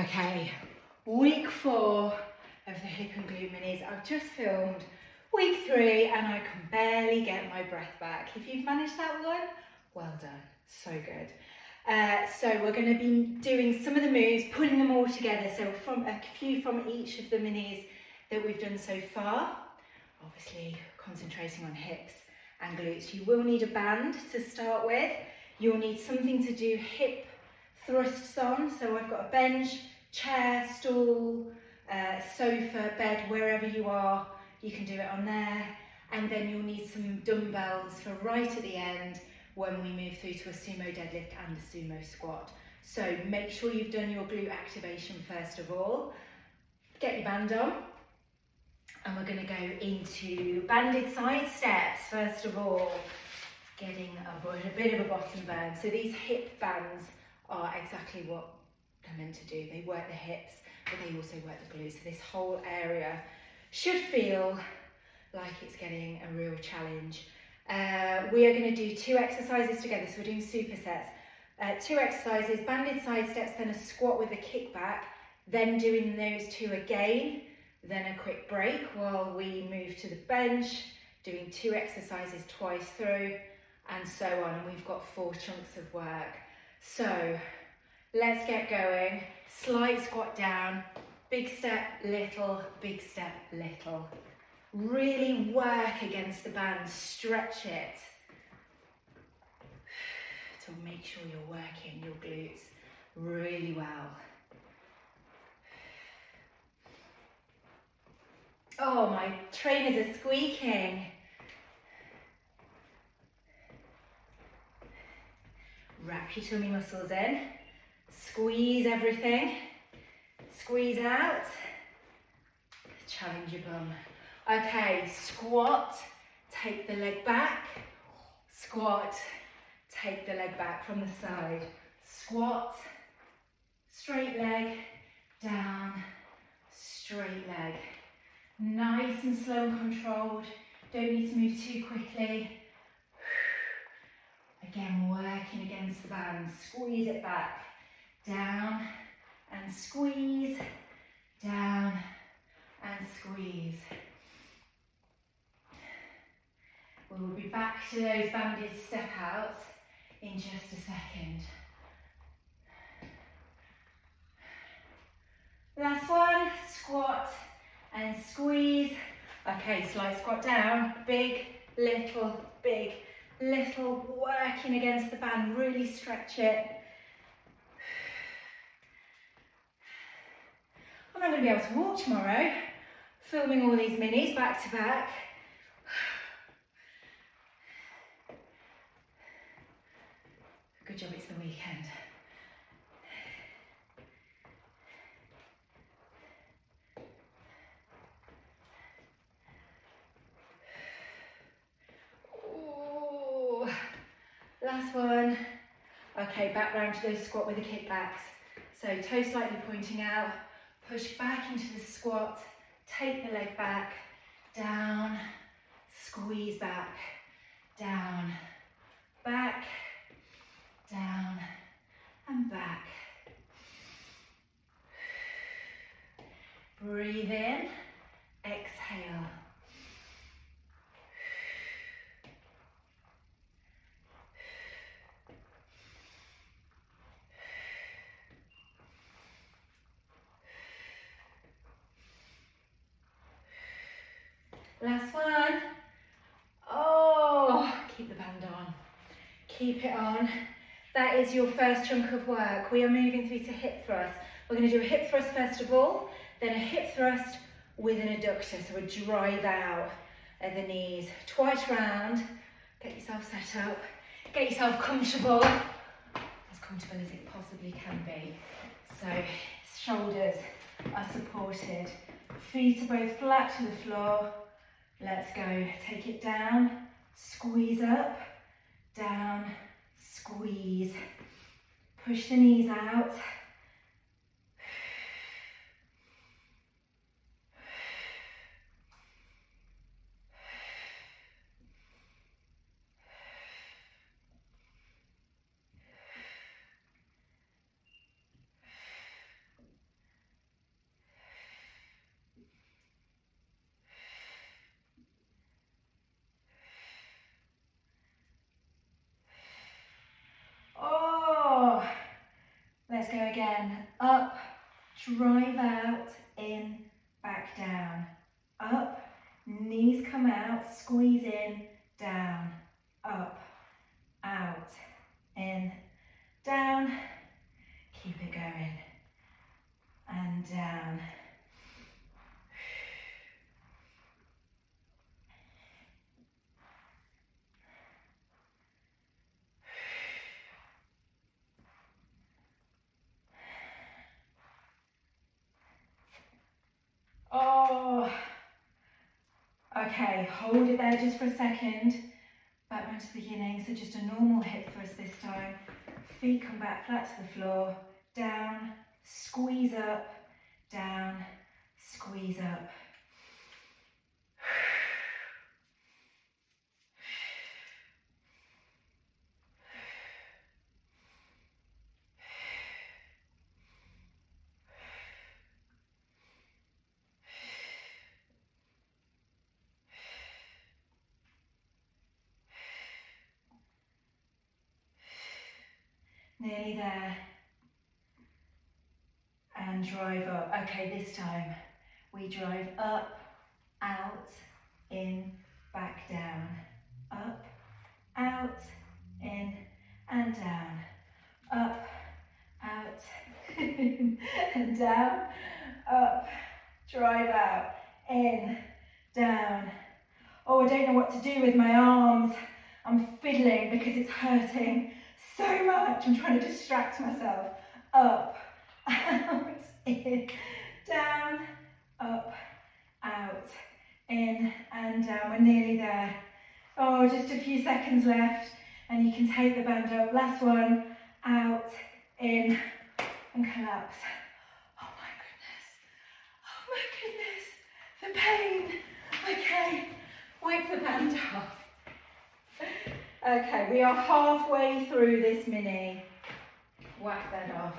Okay, week 4 of the hip and glute minis. I've just filmed week 3 and I can barely get my breath back. If you've managed that one, well done, so good. So we're going to be doing some of the moves, putting them all together. So from a few from each of the minis that we've done so far. Obviously concentrating on hips and glutes. You will need a band to start with. You'll need something to do hip thrusts on. So I've got a bench, chair, stool, sofa, bed, wherever you are, you can do it on there. And then you'll need some dumbbells for right at the end when we move through to a sumo deadlift and a sumo squat. So make sure you've done your glute activation first of all. Get your band on. And we're going to go into banded side steps first of all, getting a bit of a bottom burn. So these hip bands are exactly what they're meant to do. They work the hips, but they also work the glutes. So this whole area should feel like it's getting a real challenge. We are going to do 2 exercises together. So we're doing supersets. 2 exercises, banded side steps, then a squat with a kickback, then doing those 2 again. Then a quick break while we move to the bench, doing 2 exercises twice through, and so on. And we've got 4 chunks of work. So let's get going. Slight squat down, big step, little, big step, little. Really work against the band, stretch it. So make sure you're working your glutes really well. Oh, my trainers are squeaking. Wrap your tummy muscles in. Squeeze everything. Squeeze out. Challenge your bum. Okay, squat. Take the leg back. Squat. Take the leg back from the side. Squat. Straight leg. Down. Straight leg. Nice and slow and controlled. Don't need to move too quickly. Again, working against the band. Squeeze it back. Down and squeeze. Down and squeeze. We will be back to those banded step outs in just a second. Last one, squat and squeeze. Okay, slight squat down, big, little, working against the band, really stretch it. I'm not going to be able to walk tomorrow, filming all these minis back to back. Good job it's the weekend. Last one. Okay, back round to those squat with the kickbacks. So toes slightly pointing out, push back into the squat, take the leg back, down, squeeze back, down, back, down, and back. Breathe in, exhale. Last one. Oh, keep the band on. Keep it on. That is your first chunk of work. We are moving through to hip thrust. We're going to do a hip thrust first of all, then a hip thrust with an adductor. So a drive out at the knees. Twice round. Get yourself set up. Get yourself comfortable. As comfortable as it possibly can be. So shoulders are supported. Feet are both flat to the floor. Let's go. Take it down, squeeze up, down, squeeze. Push the knees out. again, up, drive out, in, back down, up, knees come out, squeeze in, down, up, out, in, down, keep it going, and down. Oh, okay, hold it there just for a second. Back to the beginning, so just a normal hip thrust this time. Feet come back flat to the floor, down, squeeze up, down, squeeze up. Nearly there. And drive up. Okay, this time we drive up, out, in, back down. Up, out, in, and down. Up, out, in, and down. Up, drive out, in, down. Oh, I don't know what to do with my arms. I'm fiddling because it's hurting so much. I'm trying to distract myself. Up, out, in, down, up, out, in, and down. We're nearly there. Oh, just a few seconds left, and you can take the band up. Last one, out, in, and collapse. Oh my goodness, the pain. Okay, wipe the band off. Okay, we are halfway through this mini. Whack that off.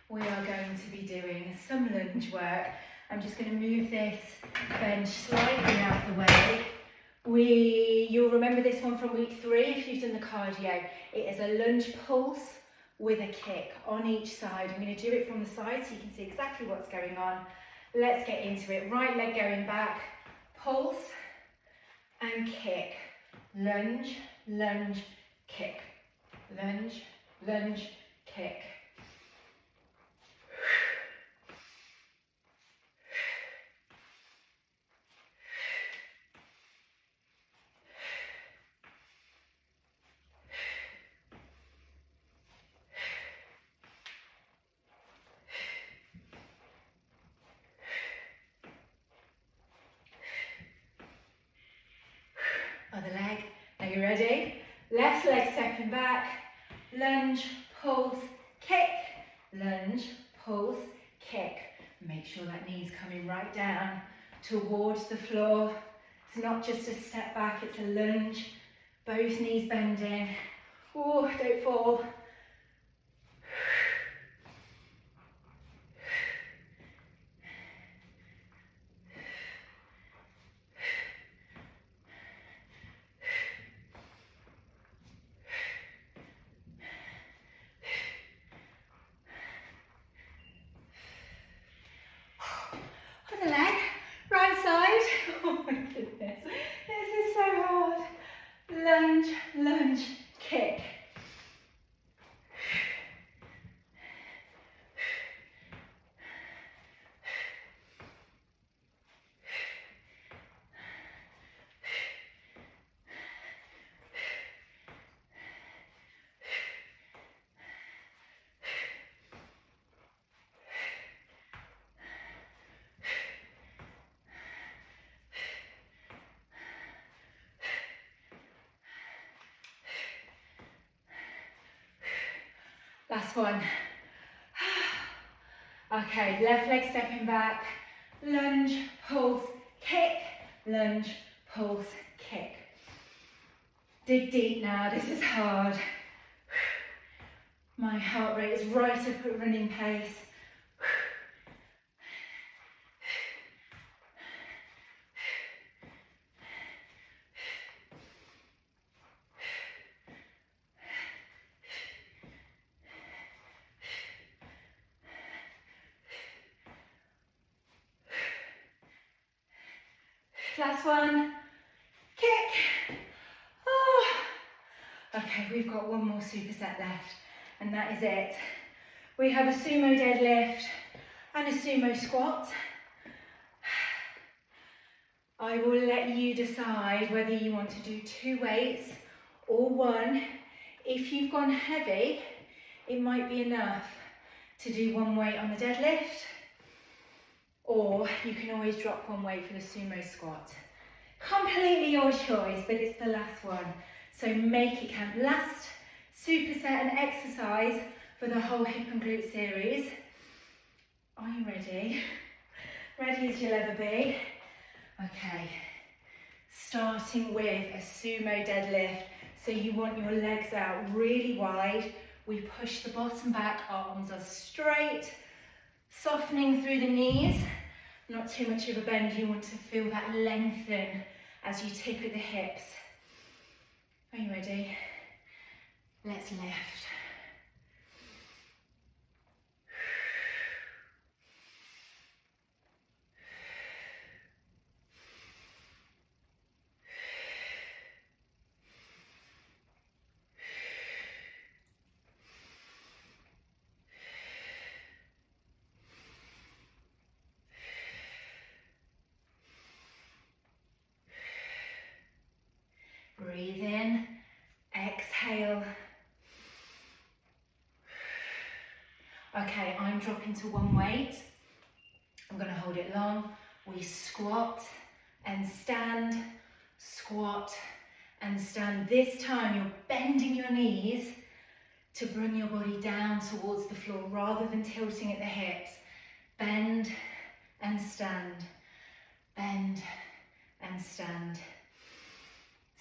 We are going to be doing some lunge work. I'm just going to move this bench slightly out of the way. You'll remember this one from week 3 if you've done the cardio. It is a lunge pulse with a kick on each side. I'm going to do it from the side so you can see exactly what's going on. Let's get into it. Right leg going back, pulse and kick. Lunge, lunge, kick. Lunge, lunge, kick. Other leg, are you ready? Left leg stepping back, lunge, pulse, kick, lunge, pulse, kick. Make sure that knee's coming right down towards the floor. It's not just a step back, it's a lunge. Both knees bending. Oh, don't fall. Other leg, right side. Oh my goodness, this is so hard. Lunge, lunge, kick. Last one. Okay, left leg stepping back, lunge, pulse, kick, lunge, pulse, kick. Dig deep now, this is hard. My heart rate is right up at running pace. Last one. Kick. Oh. Okay, we've got one more superset left, and that is it. We have a sumo deadlift and a sumo squat. I will let you decide whether you want to do 2 weights or 1. If you've gone heavy, it might be enough to do 1 weight on the deadlift, or you can always drop 1 weight for the sumo squat. Completely your choice, but it's the last one, so make it count. Last superset and exercise for the whole hip and glute series. Are you ready? Ready as you'll ever be. Okay, starting with a sumo deadlift. So you want your legs out really wide. We push the bottom back, arms are straight, softening through the knees. Not too much of a bend, you want to feel that lengthen as you tip at the hips. Are you ready? Let's lift. Breathe in, exhale. Okay, I'm dropping to 1 weight. I'm going to hold it long. We squat and stand, squat and stand. This time you're bending your knees to bring your body down towards the floor rather than tilting at the hips. Bend and stand, bend and stand.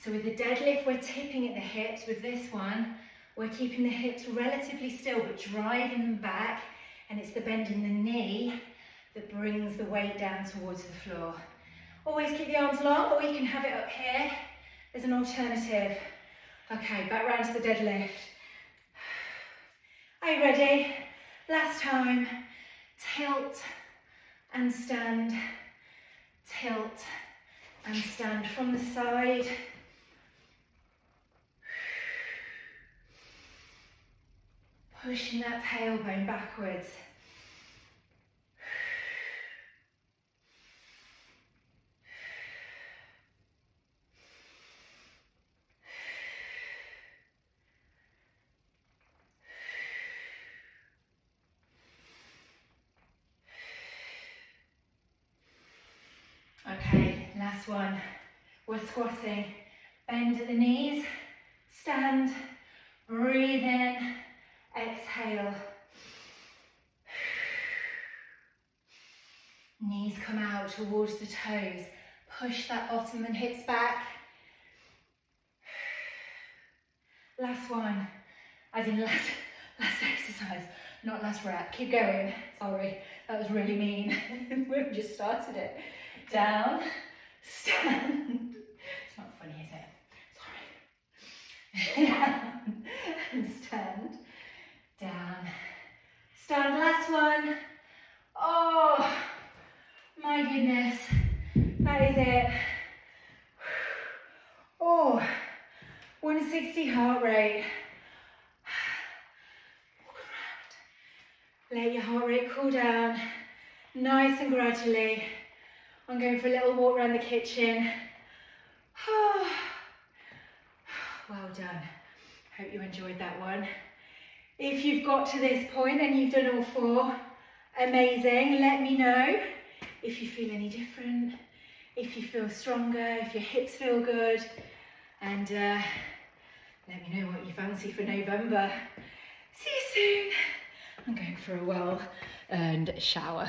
So with the deadlift, we're tipping at the hips. With this one, we're keeping the hips relatively still, but driving them back. And it's the bend in the knee that brings the weight down towards the floor. Always keep the arms long, or you can have it up here as an alternative. Okay, back round to the deadlift. Are you ready? Last time. Tilt and stand. Tilt and stand from the side. Pushing that tailbone backwards. Okay, last one. We're squatting. Bend at the knees, stand, breathe in, exhale. Knees come out towards the toes. Push that bottom and hips back. Last one, as in last exercise, not last rep. Keep going. Sorry, that was really mean. We've just started it. Down, stand. It's not funny, is it? Sorry. Down, and stand. Down, stand. Last one. Oh, my goodness. That is it. Oh, 160 heart rate. Walk around. Let your heart rate cool down, nice and gradually. I'm going for a little walk around the kitchen. Well done. Hope you enjoyed that one. If you've got to this point and you've done all 4, amazing. Let me know if you feel any different, if you feel stronger, if your hips feel good, and let me know what you fancy for November. See you soon. I'm going for a well-earned shower.